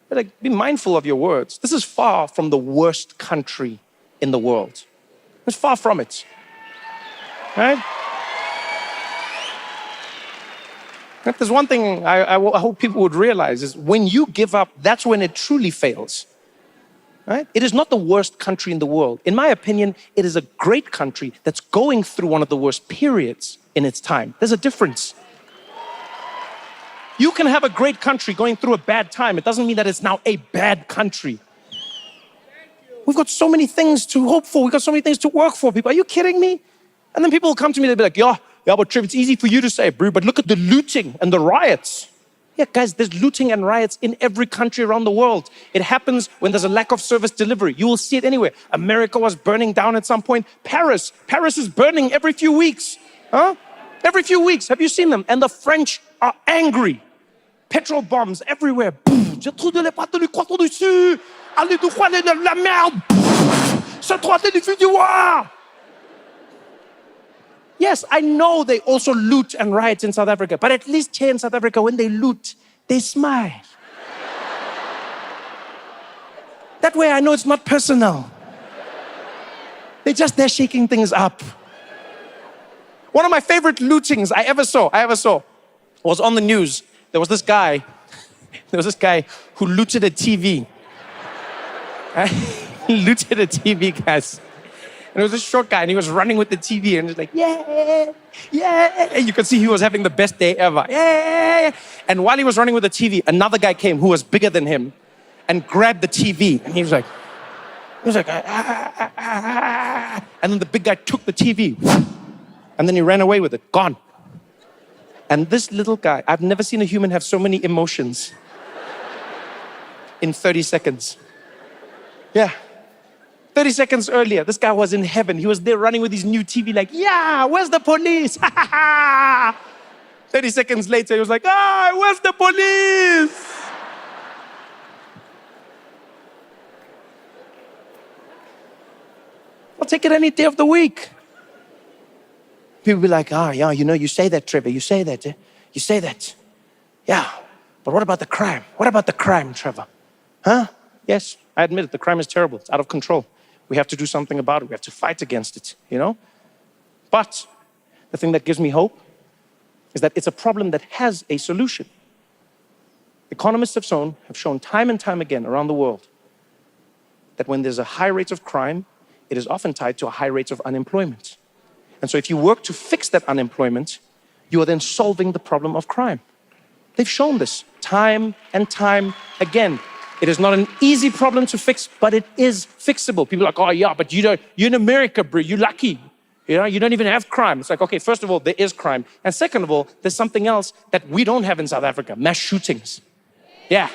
But like, be mindful of your words. This is far from the worst country in the world. It's far from it. Right? If there's one thing I hope people would realize is when you give up, that's when it truly fails. Right? It is not the worst country in the world. In my opinion, it is a great country that's going through one of the worst periods in its time. There's a difference. You can have a great country going through a bad time. It doesn't mean that it's now a bad country. We've got so many things to hope for. We've got so many things to work for. People, are you kidding me? And then people will come to me, they'll be like, yeah, but Trev, it's easy for you to say, bro, but look at the looting and the riots. Yeah, guys, there's looting and riots in every country around the world. It happens when there's a lack of service delivery. You will see it anywhere. America was burning down at some point. Paris is burning every few weeks. Every few weeks. Have you seen them? And the French are angry. Petrol bombs everywhere. J'ai trop de l'épaté du croissant dessus. Allez, du roi de la merde. C'est trop du futur. Yes, I know they also loot and riot in South Africa, but at least here in South Africa, when they loot, they smile. That way I know it's not personal. They're shaking things up. One of my favorite lootings I ever saw was on the news. There was this guy who looted a TV. He looted a TV, guys. And it was a short guy, and he was running with the TV, and just like, yeah. And you could see he was having the best day ever. Yeah. And while he was running with the TV, another guy came who was bigger than him and grabbed the TV. And he was like, And then the big guy took the TV. And then he ran away with it, gone. And this little guy, I've never seen a human have so many emotions in 30 seconds. Yeah. 30 seconds earlier, this guy was in heaven. He was there running with his new TV like, yeah, where's the police? 30 seconds later, he was like, where's the police? I'll take it any day of the week. People be like, yeah, you say that, Trevor, you say that. You say that. Yeah, but what about the crime? What about the crime, Trevor? Yes, I admit it, the crime is terrible. It's out of control. We have to do something about it. We have to fight against it, But the thing that gives me hope is that it's a problem that has a solution. Economists have shown time and time again around the world that when there's a high rate of crime, it is often tied to a high rate of unemployment. And so if you work to fix that unemployment, you are then solving the problem of crime. They've shown this time and time again. It is not an easy problem to fix, but it is fixable. People are like, but you're in America, bro, you're lucky. You don't even have crime. It's like, okay, first of all, there is crime. And second of all, there's something else that we don't have in South Africa, mass shootings. Yeah,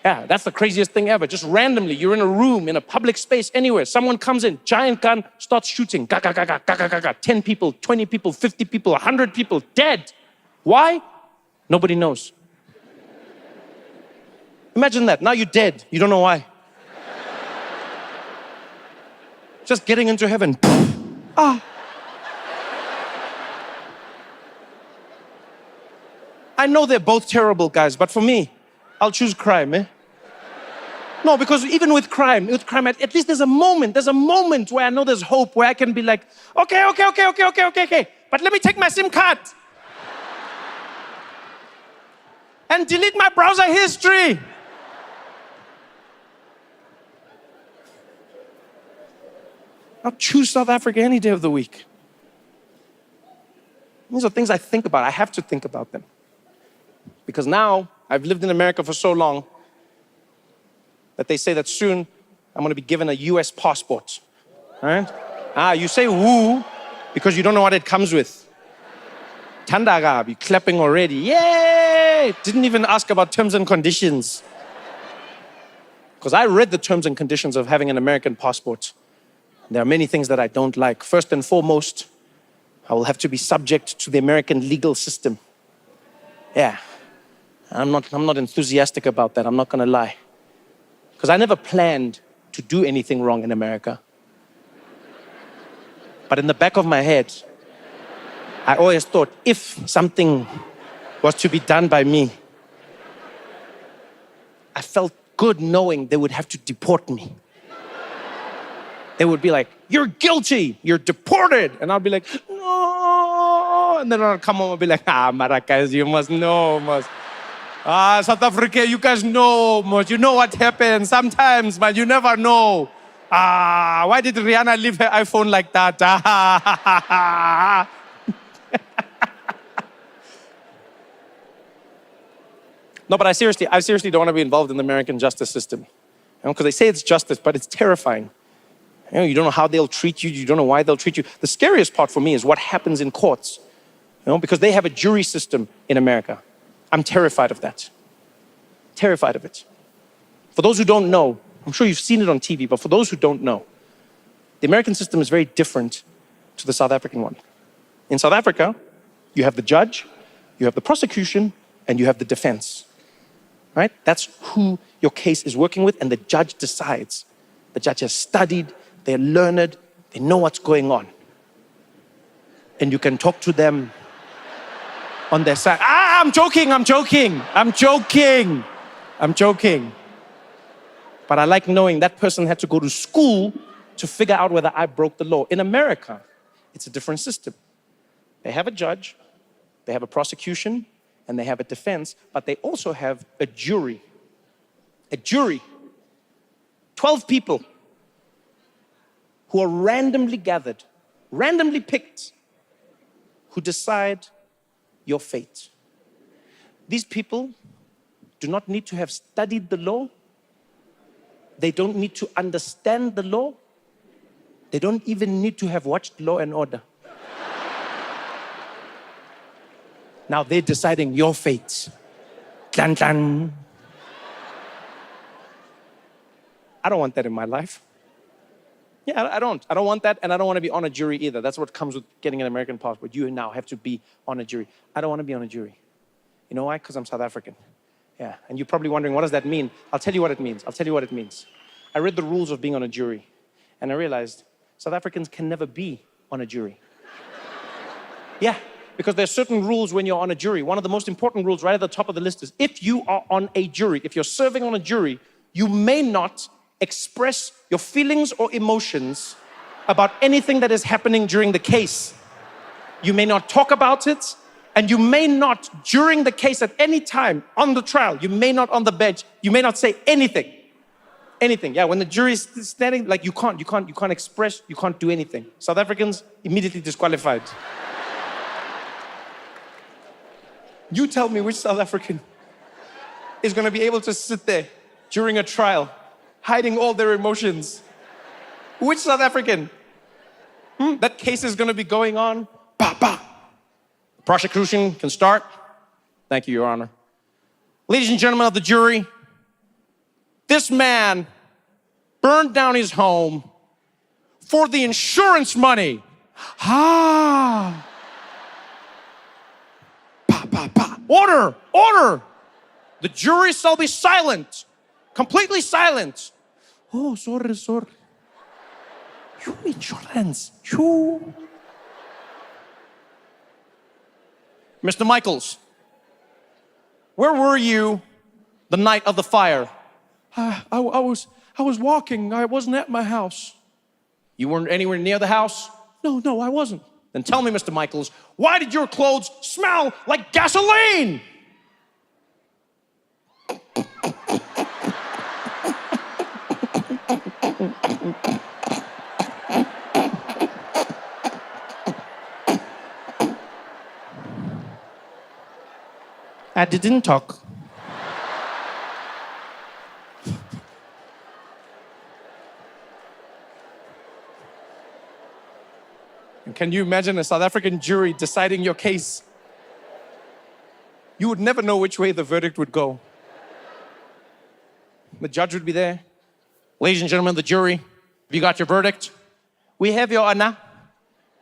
that's the craziest thing ever. Just randomly, you're in a room, in a public space, anywhere. Someone comes in, giant gun, starts shooting. 10 people, 20 people, 50 people, 100 people, dead. Why? Nobody knows. Imagine that. Now you're dead. You don't know why. Just getting into heaven. I know they're both terrible, guys, but for me, I'll choose crime, No, because even with crime, at least there's a moment where I know there's hope, where I can be like, okay. But let me take my SIM card and delete my browser history. I'll choose South Africa any day of the week. These are things I think about. I have to think about them. Because now, I've lived in America for so long that they say that soon I'm going to be given a US passport. All right? You say woo because you don't know what it comes with. Tandaga, be clapping already. Yay! Didn't even ask about terms and conditions. Because I read the terms and conditions of having an American passport. There are many things that I don't like. First and foremost, I will have to be subject to the American legal system. Yeah. I'm not enthusiastic about that, I'm not gonna lie. Because I never planned to do anything wrong in America. But in the back of my head, I always thought if something was to be done by me, I felt good knowing they would have to deport me. They would be like, you're guilty, you're deported. And I'll be like, no. And then I'll come home and be like, Maracas, you must know, must. South Africa, you guys know, must. You know what happens sometimes, but you never know. Why did Rihanna leave her iPhone like that? No, but I seriously don't want to be involved in the American justice system. Because they say it's justice, but it's terrifying. You don't know how they'll treat you. You don't know why they'll treat you. The scariest part for me is what happens in courts. Because they have a jury system in America. I'm terrified of that. Terrified of it. For those who don't know, I'm sure you've seen it on TV, but for those who don't know, the American system is very different to the South African one. In South Africa, you have the judge, you have the prosecution, and you have the defense. Right? That's who your case is working with, and the judge decides. The judge has studied, they're learned, they know what's going on. And you can talk to them on their side. I'm joking. But I like knowing that person had to go to school to figure out whether I broke the law. In America, it's a different system. They have a judge, they have a prosecution, and they have a defense, but they also have a jury. A jury. 12 people who are randomly gathered, randomly picked, who decide your fate. These people do not need to have studied the law. They don't need to understand the law. They don't even need to have watched Law and Order. Now they're deciding your fate. Clan, clan. I don't want that in my life. Yeah, I don't. I don't want that, and I don't want to be on a jury either. That's what comes with getting an American passport. You now have to be on a jury. I don't want to be on a jury. You know why? Because I'm South African. Yeah, and you're probably wondering, what does that mean? I'll tell you what it means. I read the rules of being on a jury, and I realized South Africans can never be on a jury. Yeah, because there's certain rules when you're on a jury. One of the most important rules right at the top of the list is if you are on a jury, if you're serving on a jury, you may not express your feelings or emotions about anything that is happening during the case. You may not talk about it, and you may not, during the case at any time, on the trial, you may not on the bench, you may not say anything. Anything, yeah, when the jury is standing, like you can't express, you can't do anything. South Africans, immediately disqualified. You tell me which South African is going to be able to sit there during a trial, hiding all their emotions. Which South African? That case is going to be going on. Bah, bah. Prosecution can start. Thank you, Your Honor. Ladies and gentlemen of the jury, this man burned down his home for the insurance money. Pa, pa, pa. Order, order. The jury shall be silent, completely silent. Oh, sorry. You insurance, you. Mr. Michaels, where were you the night of the fire? I was walking. I wasn't at my house. You weren't anywhere near the house? No, I wasn't. Then tell me, Mr. Michaels, why did your clothes smell like gasoline? I didn't talk. And can you imagine a South African jury deciding your case? You would never know which way the verdict would go. The judge would be there. Ladies and gentlemen of the jury, have you got your verdict? We have, Your Honor.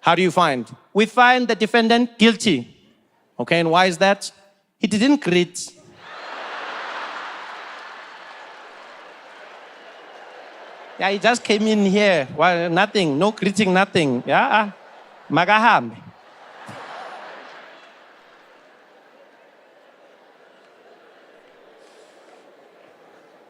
How do you find? We find the defendant guilty. Okay, and why is that? He didn't greet. Yeah, he just came in here. Well, nothing, no greeting, nothing. Yeah, magahambe.